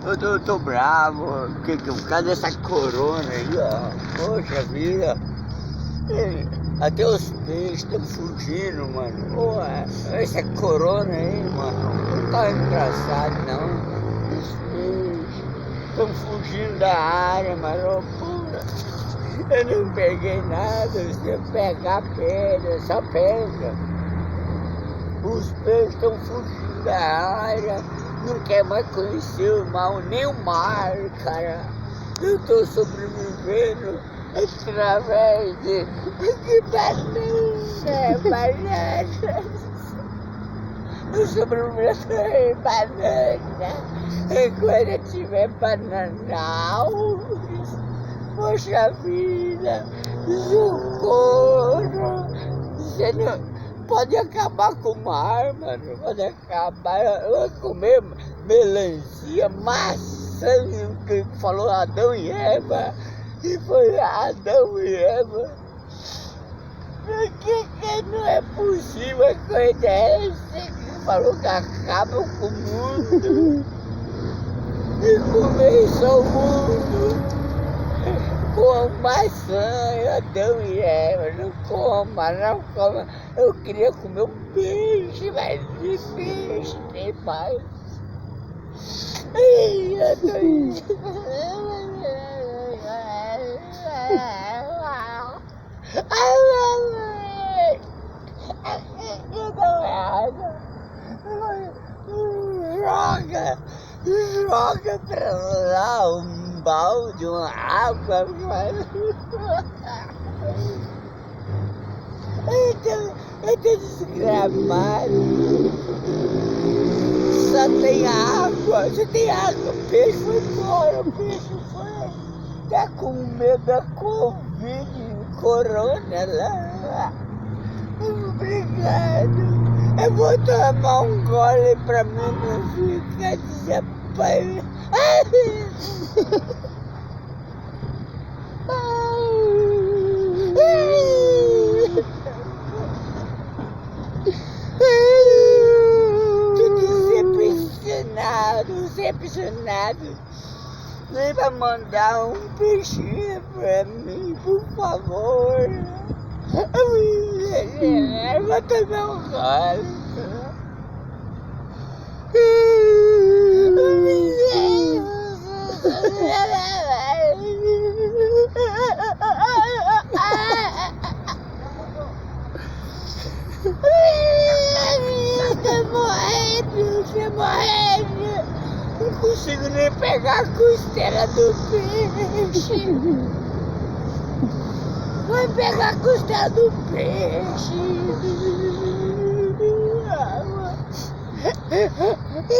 Eu tô bravo, porque por causa dessa corona aí, ó. Poxa vida. Até os peixes estão fugindo, mano. Pô, essa corona aí, mano, não tá engraçado, não. Os peixes estão fugindo da área, mano. Pô, eu não peguei nada, você pegar pedra, só pega. Os peixes estão fugindo da área, não quer mais conhecer o mar, nem o mar, cara. Eu tô sobrevivendo através de banana. Eu sobrevivo de banana. E quando eu tiver bananal, poxa vida, socorro. Você não pode acabar com o mar, mano. Pode acabar. Eu vou comer melancia, maçã, que falou Adão e Eva. E foi Adão e Eva. Que não é possível a coisa essa que falou que acaba com o mundo. E começou o mundo com maçã, Adão e Eva. Não coma, não coma. Eu queria comer um peixe, mas de peixe tem mais. Ai, joga pra lá um balde, uma água. Eu tô desgramado. Só tem água, o peixe foi embora, o peixe foi. Tá com medo da Covid, corona lá. Obrigado. Eu vou tomar um gole pra mim não ficar desaparecido. Decepcionado. Você vai mandar um peixinho pra mim, por favor. Eu vou tomar um gole. Tô morrendo. Não consigo nem pegar a costela do peixe. Vai pegar a costela do peixe.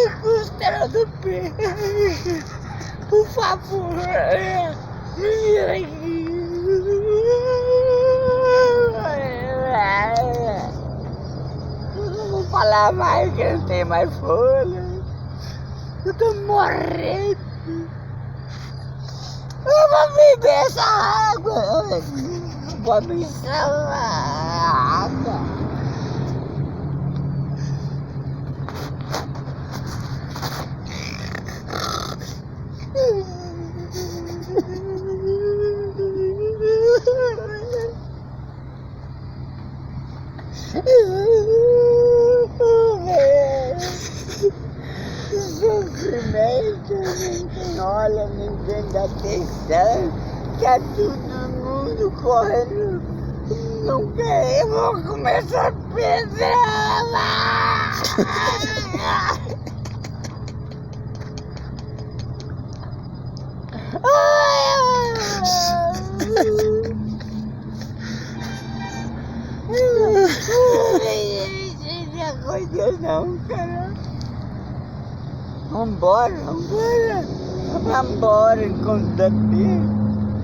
A costela do peixe. Por favor. Não vou falar mais que não tem mais folha. Eu tô morrendo. Eu vou beber essa água. Vou beber essa água. Sofrimento, ninguém olha, ninguém dá atenção, tá todo mundo correndo, não quer, eu vou começar a pedrar. Deus não, cara. Vambora, enquanto dá tempo.